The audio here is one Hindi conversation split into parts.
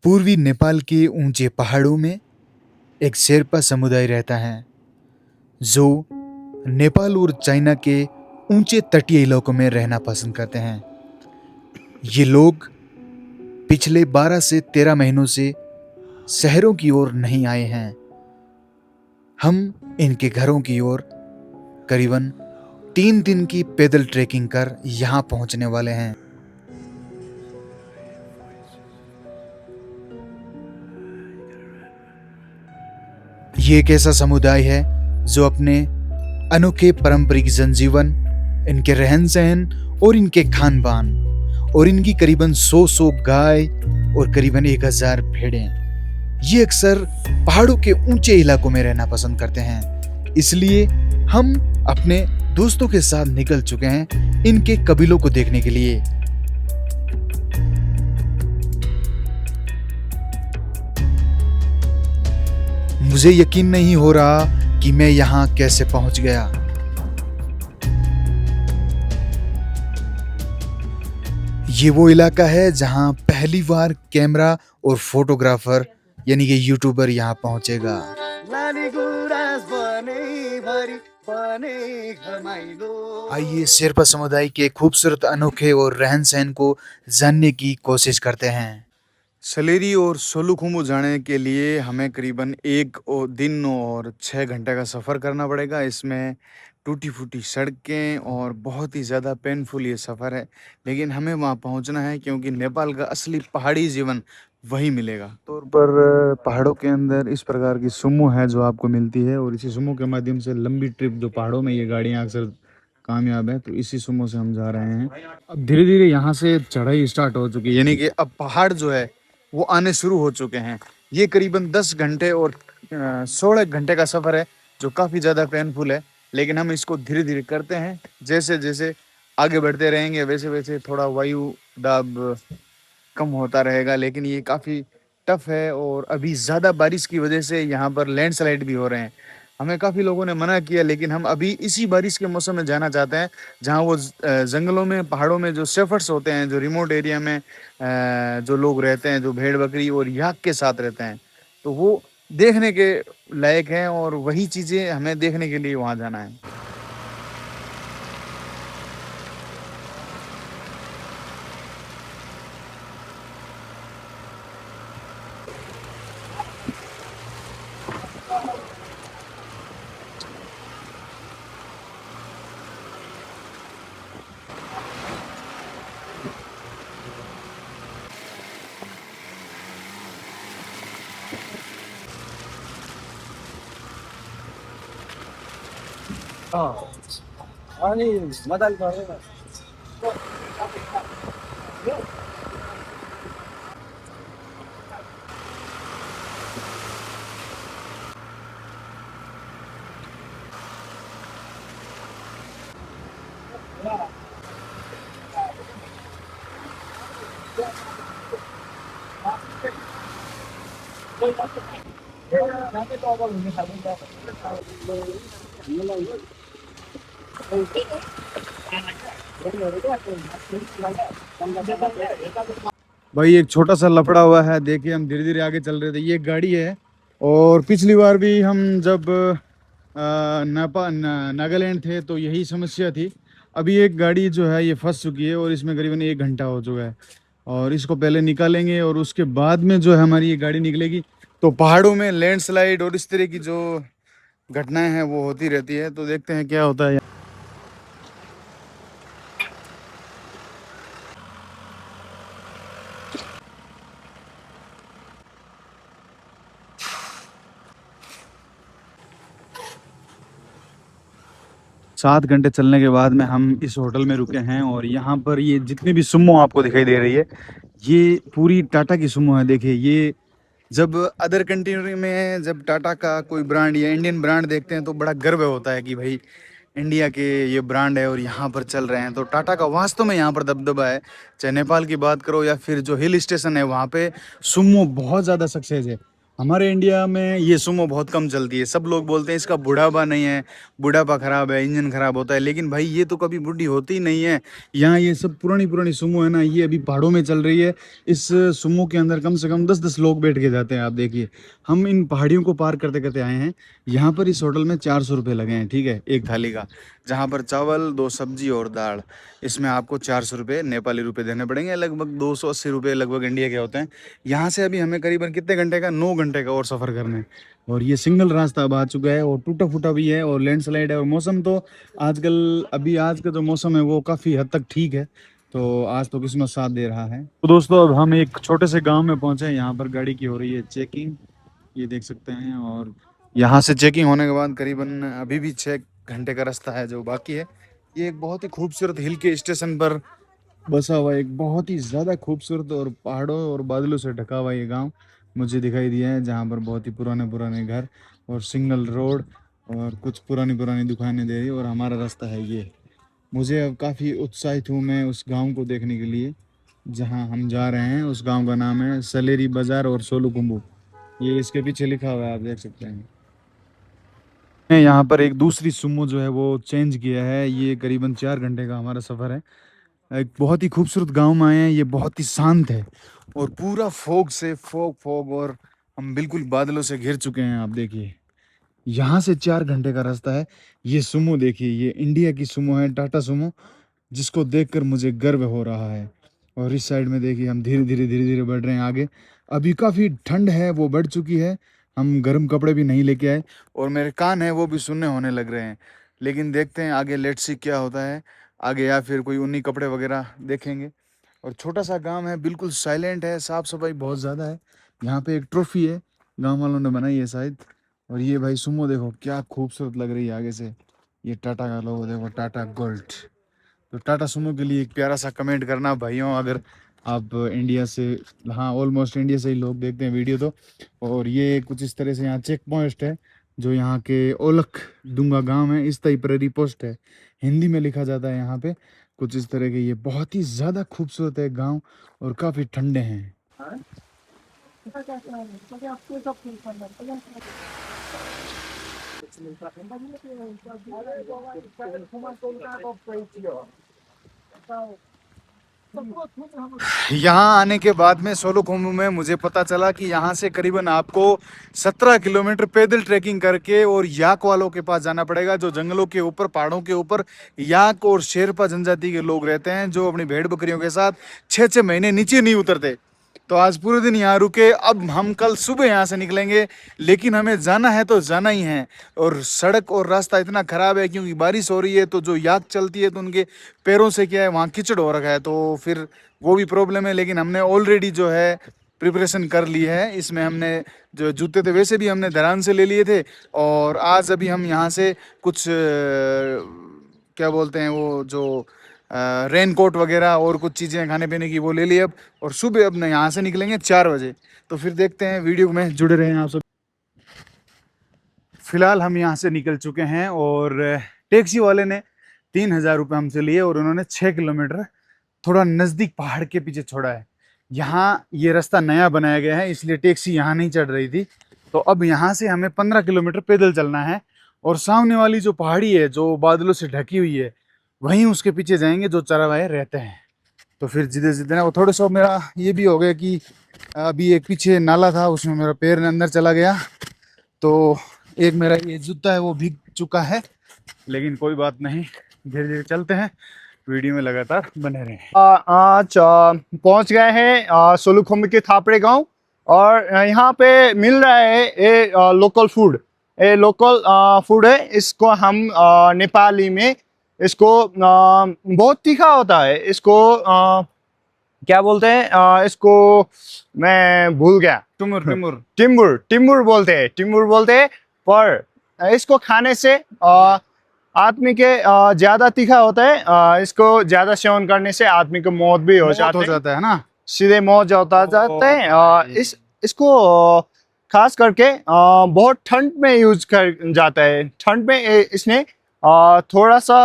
पूर्वी नेपाल के ऊंचे पहाड़ों में एक शेरपा समुदाय रहता है जो नेपाल और चाइना के ऊंचे तटीय इलाकों में रहना पसंद करते हैं। ये लोग पिछले 12 से 13 महीनों से शहरों की ओर नहीं आए हैं। हम इनके घरों की ओर करीबन 3 दिन की पैदल ट्रैकिंग कर यहाँ पहुंचने वाले हैं। ये एक ऐसा समुदाय है जो अपने अनोखे पारंपरिक जनजीवन, इनके रहन सहन और इनके खान पान और इनकी करीबन 100 गाय और करीबन 1000 भेड़ें, ये अक्सर पहाड़ों के ऊंचे इलाकों में रहना पसंद करते हैं। इसलिए हम अपने दोस्तों के साथ निकल चुके हैं इनके कबीलों को देखने के लिए। मुझे यकीन नहीं हो रहा कि मैं यहाँ कैसे पहुंच गया। ये वो इलाका है जहाँ पहली बार कैमरा और फोटोग्राफर यानी कि यूट्यूबर यहाँ पहुंचेगा। आइए शेरपा समुदाय के खूबसूरत, अनोखे और रहन सहन को जानने की कोशिश करते हैं। सलेरी और सोलुखुम्बु जाने के लिए हमें करीबन एक दिन और 6 घंटे का सफ़र करना पड़ेगा। इसमें टूटी फूटी सड़कें और बहुत ही ज़्यादा पेनफुल ये सफ़र है, लेकिन हमें वहाँ पहुँचना है क्योंकि नेपाल का असली पहाड़ी जीवन वही मिलेगा। तौर पर पहाड़ों के अंदर इस प्रकार की सुमो है जो आपको मिलती है, और इसी सुमो के माध्यम से लंबी ट्रिप, जो पहाड़ों में ये गाड़ियाँ अक्सर कामयाब है, तो इसी सुमो से हम जा रहे हैं। अब धीरे धीरे यहाँ से चढ़ाई स्टार्ट हो चुकी है, यानी कि अब पहाड़ जो है वो आने शुरू हो चुके हैं। ये करीबन 10 घंटे और 16 घंटे का सफ़र है जो काफ़ी ज़्यादा पेनफुल है, लेकिन हम इसको धीरे धीरे करते हैं। जैसे जैसे आगे बढ़ते रहेंगे वैसे वैसे थोड़ा वायु दाब कम होता रहेगा, लेकिन ये काफ़ी टफ है। और अभी ज़्यादा बारिश की वजह से यहाँ पर लैंडस्लाइड भी हो रहे हैं। हमें काफ़ी लोगों ने मना किया, लेकिन हम अभी इसी बारिश के मौसम में जाना चाहते हैं जहाँ वो जंगलों में, पहाड़ों में जो शेफर्ड्स होते हैं, जो रिमोट एरिया में जो लोग रहते हैं, जो भेड़ बकरी और याक के साथ रहते हैं, तो वो देखने के लायक हैं और वही चीज़ें हमें देखने के लिए वहाँ जाना है। भाई एक छोटा सा लफड़ा हुआ है, देखिए हम धीरे धीरे आगे चल रहे थे। ये एक गाड़ी है, और पिछली बार भी हम जब नागालैंड थे तो यही समस्या थी। अभी एक गाड़ी जो है ये फंस चुकी है और इसमें करीबन 1 घंटा हो चुका है, और इसको पहले निकालेंगे और उसके बाद में जो है हमारी ये गाड़ी निकलेगी। तो पहाड़ों में लैंडस्लाइड और इस तरह की जो घटनाएं हैं वो होती रहती है, तो देखते हैं क्या होता है। 7 घंटे चलने के बाद में हम इस होटल में रुके हैं, और यहाँ पर ये जितनी भी सुमो आपको दिखाई दे रही है, ये पूरी टाटा की सुमो है। देखिए, ये जब अदर कंट्री में जब टाटा का कोई ब्रांड या इंडियन ब्रांड देखते हैं तो बड़ा गर्व होता है कि भाई इंडिया के ये ब्रांड है और यहाँ पर चल रहे हैं। तो टाटा का वास्तव में यहाँ पर दबदबा है। चाहे नेपाल की बात करो या फिर जो हिल स्टेशन है, वहाँ पे सुमो बहुत ज़्यादा सक्सेस है। हमारे इंडिया में ये सुमो बहुत कम चलती है। सब लोग बोलते हैं इसका बुढ़ापा नहीं है, बुढ़ापा खराब है, इंजन खराब होता है, लेकिन भाई ये तो कभी बुढ़ी होती ही नहीं है। यहाँ ये सब पुरानी पुरानी सुमो है ना, ये अभी पहाड़ों में चल रही है। इस सुमो के अंदर कम से कम 10-10 लोग बैठ के जाते हैं। आप देखिए, हम इन पहाड़ियों को पार करते करते आए हैं। यहाँ पर इस होटल में 400 रुपये लगे हैं, ठीक है, एक थाली का, जहाँ पर चावल, 2 सब्जी और दाल। इसमें आपको 400 रुपये नेपाली रुपये देने पड़ेंगे, लगभग 280 रुपये लगभग इंडिया के होते हैं। यहाँ से अभी हमें करीबन कितने घंटे का, 9 घंटे का और सफ़र करना है। और ये सिंगल रास्ता अब आ चुका है और टूटा फूटा भी है और लैंडस्लाइड है। और मौसम तो आजकल, अभी आज का जो मौसम है वो काफ़ी हद तक ठीक है। तो आज तो किस्मत साथ दे रहा है। तो दोस्तों, अब हम एक छोटे से गांव में पहुंचे हैं। यहाँ पर गाड़ी की हो रही है चेकिंग, ये देख सकते हैं। और यहाँ से चेकिंग होने के बाद करीबन अभी भी 6 घंटे का रास्ता है जो बाकी है। ये एक बहुत ही खूबसूरत हिल के स्टेशन पर बसा हुआ एक बहुत ही ज़्यादा खूबसूरत और पहाड़ों और बादलों से ढका हुआ ये गांव मुझे दिखाई दिया है, जहाँ पर बहुत ही पुराने पुराने घर और सिंगल रोड और कुछ पुरानी पुरानी दुकानें दे रही है। और हमारा रास्ता है ये। मुझे अब काफ़ी उत्साहित हूँ मैं उस गांव को देखने के लिए जहाँ हम जा रहे हैं। उस गांव का नाम है सलेरी बाज़ार और सोलुखुम्बु। ये इसके पीछे लिखा हुआ है, आप देख सकते हैं। यहाँ पर एक दूसरी सुमो जो है वो चेंज किया है। ये करीबन 4 घंटे का हमारा सफ़र है। एक बहुत ही खूबसूरत गांव में आए हैं। ये बहुत ही शांत है और पूरा फोग से फोग फोग, और हम बिल्कुल बादलों से घिर चुके हैं। आप देखिए, यहाँ से 4 घंटे का रास्ता है। ये सुमो देखिए, ये इंडिया की सुमो है, टाटा सुमो, जिसको देखकर मुझे गर्व हो रहा है। और इस साइड में देखिए, हम धीरे धीरे बढ़ रहे हैं आगे। अभी काफ़ी ठंड है, वो बढ़ चुकी है। हम गर्म कपड़े भी नहीं लेके आए और मेरे कान हैं वो भी सुनने होने लग रहे हैं। लेकिन देखते हैं आगे, लेट्स सी क्या होता है आगे, या फिर कोई ऊनी कपड़े वगैरह देखेंगे। और छोटा सा गांव है, बिल्कुल साइलेंट है, साफ़ सफाई बहुत ज़्यादा है। यहाँ पे एक ट्रॉफी है, गांव वालों ने बनाई है शायद। और ये भाई सुमो देखो क्या खूबसूरत लग रही है आगे से। ये टाटा का लोगो देखो, टाटा गोल्ड। तो टाटा सुमो के लिए एक प्यारा सा कमेंट करना भाइयों, अगर आप इंडिया से, हाँ ऑलमोस्ट इंडिया से ही लोग देखते हैं वीडियो तो। और ये कुछ इस तरह से यहाँ चेक पॉइंट है, जो यहाँ के ओलख दुंगा गांव है, इस तई पोस्ट है, हिंदी में लिखा जाता है यहाँ पे कुछ इस तरह के। ये बहुत ही ज़्यादा खूबसूरत है गांव और काफ़ी ठंडे हैं। यहाँ आने के बाद में सोलुखुम्बु में मुझे पता चला कि यहाँ से करीबन आपको 17 किलोमीटर पैदल ट्रैकिंग करके और याक वालों के पास जाना पड़ेगा, जो जंगलों के ऊपर, पहाड़ों के ऊपर याक और शेरपा जनजाति के लोग रहते हैं, जो अपनी भेड़ बकरियों के साथ 6-6 महीने नीचे नहीं उतरते। तो आज पूरे दिन यहाँ रुके। अब हम कल सुबह यहाँ से निकलेंगे, लेकिन हमें जाना है तो जाना ही है। और सड़क और रास्ता इतना ख़राब है क्योंकि बारिश हो रही है, तो जो याक चलती है तो उनके पैरों से क्या है, वहाँ कीचड़ हो रखा है, तो फिर वो भी प्रॉब्लम है। लेकिन हमने ऑलरेडी जो है प्रिपरेशन कर ली है। इसमें हमने जो जूते थे वैसे भी हमने धरान से ले लिए थे। और आज अभी हम यहाँ से कुछ क्या बोलते हैं वो, जो रेन कोट वगैरह और कुछ चीज़ें खाने पीने की वो ले ली अब। और सुबह अब ना यहाँ से निकलेंगे 4 बजे। तो फिर देखते हैं, वीडियो में जुड़े रहें आप सब। फिलहाल हम यहाँ से निकल चुके हैं और टैक्सी वाले ने 3,000 रुपये हमसे लिए और उन्होंने 6 किलोमीटर थोड़ा नज़दीक पहाड़ के पीछे छोड़ा है। यहाँ ये रास्ता नया बनाया गया है, इसलिए टैक्सी यहाँ नहीं चढ़ रही थी। तो अब यहाँ से हमें 15 किलोमीटर पैदल चलना है। और सामने वाली जो पहाड़ी है जो बादलों से ढकी हुई है, वहीं उसके पीछे जाएंगे जो चरावाए रहते हैं। तो फिर जिधे जिधे ना वो थोड़ा सा मेरा ये भी हो गया कि अभी एक पीछे नाला था, उसमें मेरा पैर अंदर चला गया, तो एक मेरा ये जूता है वो भीग चुका है। लेकिन कोई बात नहीं, धीरे धीरे चलते हैं, वीडियो में लगातार बने रहें। आज पहुंच गए हैं सोलुखुम्बु के थापड़े गांव। और यहाँ पे मिल रहा है ये लोकल फूड। ये लोकल फूड है। इसको हम नेपाली में इसको बहुत तीखा होता है। इसको क्या बोलते हैं इसको मैं भूल गया। टिमुर टिमुर टिम्बुर टिम्बुर बोलते हैं, टिम्बुर बोलते हैं। पर इसको खाने से आदमी के ज्यादा तीखा होता है। इसको ज्यादा सेवन करने से आदमी को मौत भी हो जाता है ना, सीधे मौत जाता है। इसको खास करके बहुत ठंड में यूज कर जाता है। ठंड में इसने थोड़ा सा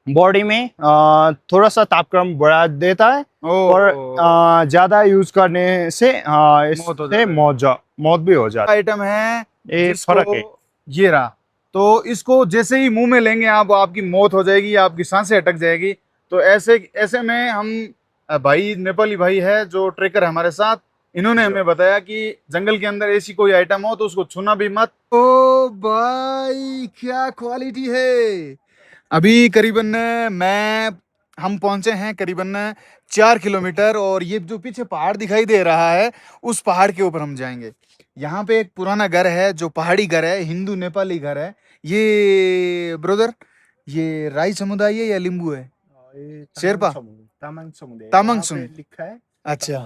बॉडी में थोड़ा सा तापक्रम बढ़ा देता है। और ज्यादा यूज करने से इससे मौत मौत भी हो जाती आइटम है है। ये फर्क है। जिसको ये रहा, तो इसको जैसे ही मुंह में लेंगे आप, आपकी मौत हो जाएगी, आपकी सांसें अटक जाएगी। तो ऐसे ऐसे में हम भाई नेपाली भाई है जो ट्रेकर है हमारे साथ, इन्होंने हमें बताया कि जंगल के अंदर ऐसी कोई आइटम हो तो उसको छूना भी मत। ओ भाई क्या क्वालिटी है। अभी करीबन मैं हम पहुंचे हैं करीबन 4 किलोमीटर, और ये जो पीछे पहाड़ दिखाई दे रहा है उस पहाड़ के ऊपर हम जाएंगे। यहाँ पे एक पुराना घर है जो पहाड़ी घर है, हिंदू नेपाली घर है। ये ब्रदर, ये राई समुदाय है या लिंबू है? ये शेरपा? तामाङ समुदाय तामाङ वहाँ पे सुन, लिखा है अच्छा,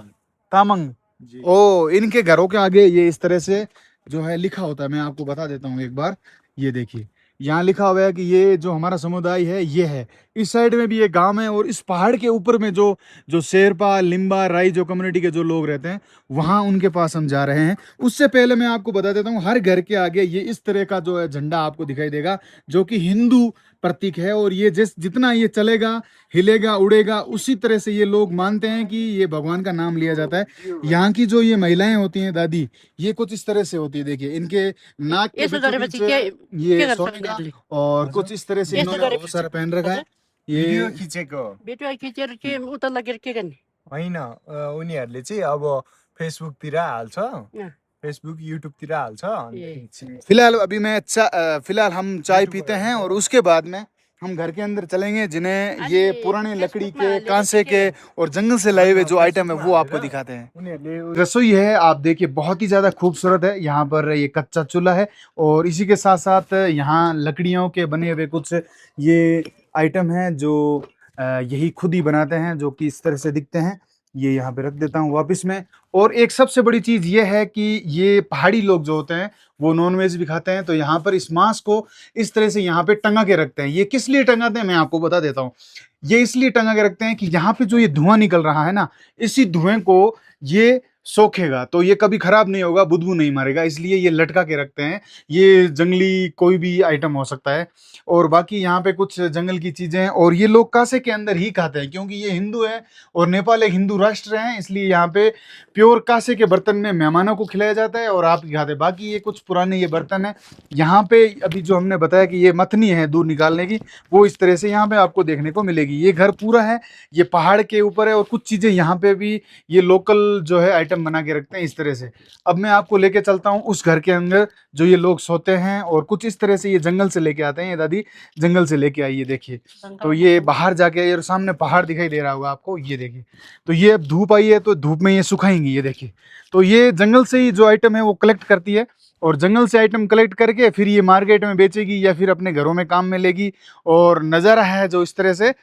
तामाङ तामंग। जी। ओ, इनके घरों के आगे ये इस तरह से जो है लिखा होता है, मैं आपको बता देता हूँ एक बार। ये देखिए, यहाँ लिखा हुआ है कि ये जो हमारा समुदाय है ये है। इस साइड में भी एक गांव है, और इस पहाड़ के ऊपर में जो जो शेरपा लिम्बा राई जो कम्युनिटी के जो लोग रहते हैं, वहाँ उनके पास हम जा रहे हैं। उससे पहले मैं आपको बता देता हूँ, हर घर के आगे ये इस तरह का जो है झंडा आपको दिखाई देगा, जो कि हिंदू प्रतीक है। और ये जितना ये चलेगा, हिलेगा, उड़ेगा, उसी तरह से ये लोग मानते हैं कि ये भगवान का नाम लिया जाता है। यहाँ की जो ये महिलाएं होती हैं दादी, ये कुछ इस तरह से होती है, देखिए इनके नाक के यसो बीचों गरेपछि बीच के ये गर्छ सोने का, उनीहरूले? और कुछ इस तरह से यसो इन्होंने बहुत गरेपछि सारा पहन रखा है। भिडियो ये खिचेको भिडियो खिचेर के उता लगेर के गर्ने? होइन, उनीहरूले चाहिँ अब फेसबुकतिर हाल्छ, अँ, फेसबुक युट्युबतिर हाल्छ अनि ए। खिच्ने। फिलहाल अभी फिलहाल हम चाय पीते हैं, और उसके बाद में हम घर के अंदर चलेंगे, जिन्हें ये अरे, पुराने लकड़ी फेसबुक में के, हालेर कांसे के के और जंगल से लाए हुए जो आइटम है वो आपको दिखाते हैं। उनीहरूले रसोई है, आप देखिए बहुत ही ज्यादा खूबसूरत है। यहाँ पर ये कच्चा चूल्हा है, और इसी के साथ साथ यहाँ लकड़ियों के बने हुए कुछ ये आइटम हैं जो यही खुद ही बनाते हैं, जो कि इस तरह से दिखते हैं। ये यहाँ पे रख देता हूँ वापस में। और एक सबसे बड़ी चीज ये है कि ये पहाड़ी लोग जो होते हैं वो नॉन वेज भी खाते हैं, तो यहाँ पर इस मांस को इस तरह से यहाँ पे टंगा के रखते हैं। ये किस लिए टंगाते हैं मैं आपको बता देता हूँ। ये इसलिए टंगा के रखते हैं कि यहाँ पे जो ये धुआं निकल रहा है ना, इसी धुएं को ये सोखेगा तो ये कभी खराब नहीं होगा, बुदबू नहीं मारेगा, इसलिए ये लटका के रखते हैं। ये जंगली कोई भी आइटम हो सकता है। और बाकी यहाँ पे कुछ जंगल की चीजें हैं, और ये लोग कासे के अंदर ही खाते हैं, क्योंकि ये हिंदू है और नेपाल एक हिंदू राष्ट्र है, इसलिए यहाँ पे प्योर कासे के बर्तन में मेहमानों को खिलाया जाता है और आप खाते हैं। बाकी ये कुछ पुराने ये बर्तन है। यहाँ पे अभी जो हमने बताया कि ये मथनी है दूध निकालने की, वो इस तरह से यहाँ पे आपको देखने को मिलेगी। ये घर पूरा है, ये पहाड़ के ऊपर है, और कुछ चीजें यहाँ पे भी ये लोकल जो है आइटम बना के रखते हैं इस तरह से। अब मैं आपको लेके चलता हूँ उस घर के अंदर जो ये लोग सोते हैं, और कुछ इस तरह से ये जंगल से लेके आते हैं। ये दादी जंगल से लेके आई, ये देखिए। तो ये बाहर जाके, ये सामने पहाड़ दिखाई दे रहा होगा आपको, ये देखिए। तो ये अब धूप आई है तो धूप में ये सुखाएंगी, ये देखिए। तो ये जंगल से ही जो आइटम है वो कलेक्ट करती है, और जंगल से आइटम कलेक्ट करके फिर ये मार्केट में बेचेगी या फिर अपने घरों में काम में लेगी। और नज़ारा है जो इस तरह से,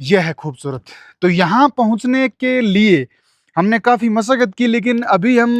यह है खूबसूरत। तो यहाँ पहुँचने के लिए हमने काफ़ी मशक्क़त की, लेकिन अभी हम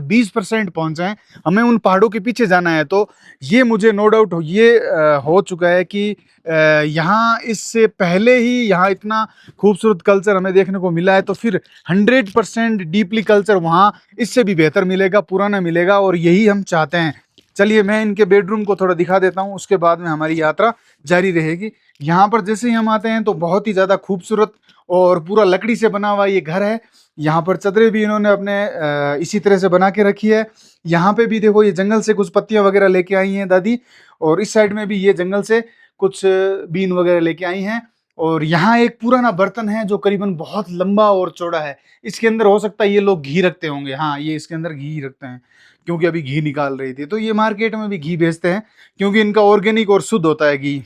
20% पहुँचे हैं। हमें उन पहाड़ों के पीछे जाना है। तो ये मुझे नो डाउट हो चुका है कि यहाँ इससे पहले ही यहाँ इतना खूबसूरत कल्चर हमें देखने को मिला है, तो फिर 100% डीपली कल्चर वहाँ इससे भी बेहतर मिलेगा, पुराना मिलेगा, और यही हम चाहते हैं। चलिए मैं इनके बेडरूम को थोड़ा दिखा देता हूँ, उसके बाद में हमारी यात्रा जारी रहेगी। यहाँ पर जैसे ही हम आते हैं तो बहुत ही ज़्यादा खूबसूरत और पूरा लकड़ी से बना हुआ ये घर है। यहाँ पर चदरें भी इन्होंने अपने इसी तरह से बना के रखी है। यहाँ पे भी देखो, ये जंगल से कुछ पत्तियां वगैरह लेके आई हैं दादी, और इस साइड में भी ये जंगल से कुछ बीन वगैरह लेके आई हैं। और यहाँ एक पुराना बर्तन है जो करीबन बहुत लंबा और चौड़ा है। इसके अंदर हो सकता है ये लोग घी रखते होंगे। हाँ, ये इसके अंदर घी रखते हैं, क्योंकि अभी घी निकाल रही थी। तो ये मार्केट में भी घी बेचते हैं, क्योंकि इनका ऑर्गेनिक और शुद्ध होता है घी।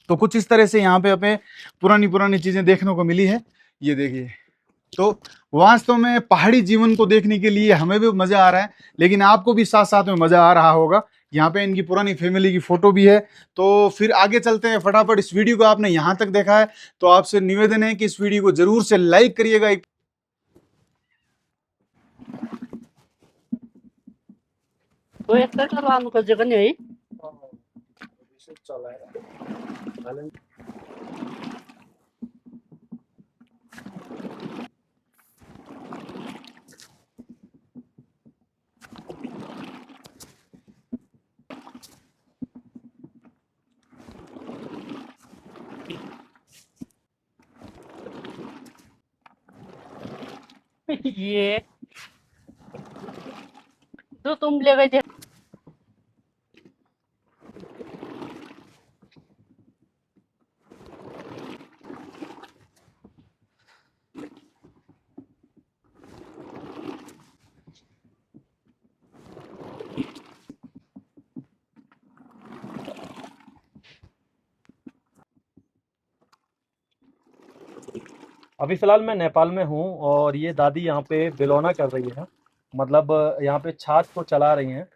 तो कुछ इस तरह से यहाँ पे हमें पुरानी पुरानी चीजें देखने को मिली है, ये देखिए। तो वास्तव में पहाड़ी जीवन को देखने के लिए हमें भी मजा आ रहा है, लेकिन आपको भी साथ साथ में मजा आ रहा होगा। यहाँ पे इनकी पुरानी फैमिली की फोटो भी है। तो फिर आगे चलते हैं फटाफट। इस वीडियो को आपने यहाँ तक देखा है तो आपसे निवेदन है कि इस वीडियो को जरूर से लाइक करिएगा। हो यस्तै त लानु खोजेको नि है? ये तो तुम ले गए थे। अभी फ़िलहाल मैं नेपाल में हूँ और ये दादी यहाँ पे बिलौना कर रही है। मतलब यहाँ पे छाछ को चला रही हैं,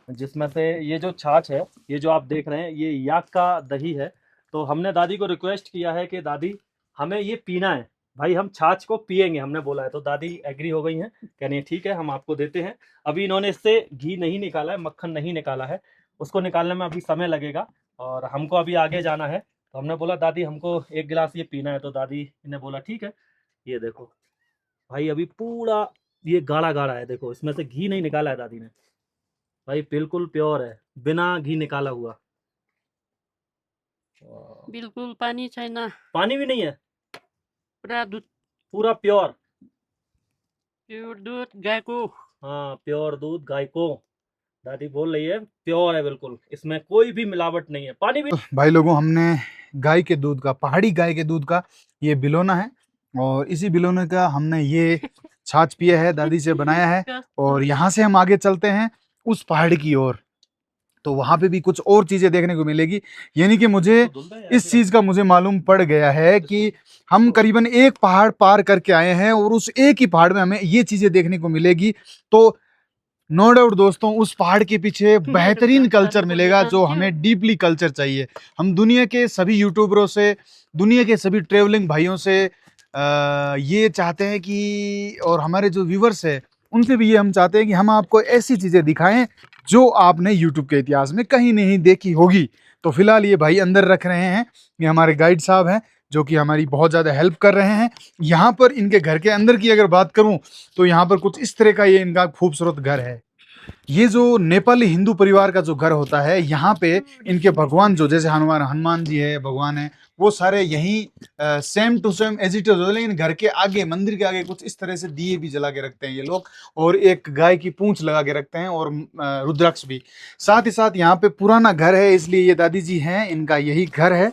जिसमें से ये जो छाछ है, ये जो आप देख रहे हैं, ये याक का दही है। तो हमने दादी को रिक्वेस्ट किया है कि दादी हमें ये पीना है, भाई हम छाछ को पिएंगे, हमने बोला है। तो दादी एग्री हो गई हैं, कह रही हैं ठीक है हम आपको देते हैं। अभी इन्होंने इससे घी नहीं निकाला है, मक्खन नहीं निकाला है, उसको निकालने में अभी समय लगेगा और हमको अभी आगे जाना है। तो हमने बोला दादी हमको एक गिलास ये पीना है, तो दादी ने बोला ठीक है। ये देखो भाई, अभी पूरा ये गाढ़ा गाढ़ा है, देखो इसमें से घी नहीं निकाला है दादी ने, भाई बिल्कुल प्योर है, बिना घी निकाला हुआ। बिल्कुल पानी छैन, पानी भी नहीं है, पुरा दुध, पूरा प्योर। प्योर दूध गायको। हाँ, प्योर दूध गाय को, दादी बोल रही है प्योर है बिल्कुल, इसमें कोई भी मिलावट नहीं है, पानी भी। भाई लोगों, हमने गाय के दूध का, पहाड़ी गाय के दूध का ये बिलोना है और इसी बिलोने का हमने ये छाछ पिया है, दादी से बनाया है। और यहाँ से हम आगे चलते हैं उस पहाड़ की ओर, तो वहां पे भी कुछ और चीजें देखने को मिलेगी। यानी कि मुझे इस चीज का मुझे मालूम पड़ गया है कि हम करीबन एक पहाड़ पार करके आए हैं और उस एक ही पहाड़ में हमें ये चीजें देखने को मिलेगी। तो नो डाउट दोस्तों, उस पहाड़ के पीछे बेहतरीन कल्चर मिलेगा जो हमें डीपली कल्चर चाहिए। हम दुनिया के सभी यूट्यूबरों से, दुनिया के सभी ट्रेवलिंग भाइयों से ये चाहते हैं कि, और हमारे जो व्यूवर्स है उनसे भी ये हम चाहते हैं कि हम आपको ऐसी चीजें दिखाएं जो आपने यूट्यूब के इतिहास में कहीं नहीं देखी होगी। तो फिलहाल ये भाई अंदर रख रहे हैं, ये हमारे गाइड साहब हैं जो कि हमारी बहुत ज़्यादा हेल्प कर रहे हैं। यहाँ पर इनके घर के अंदर की अगर बात करूँ तो यहाँ पर कुछ इस तरह का ये इनका खूबसूरत घर है। ये जो नेपाली हिंदू परिवार का जो घर होता है, यहाँ पे इनके भगवान जो, जैसे हनुमान जी है, भगवान है, वो सारे यही same to same as it is होते हैं। लेकिन घर के आगे, मंदिर के आगे कुछ इस तरह से दिए भी जला के रखते हैं ये लोग, और एक गाय की पूंछ लगा के रखते हैं, और रुद्राक्ष भी। साथ ही साथ यहाँ पे पुराना घर है, इसलिए ये दादी जी हैं, इनका यही घर है।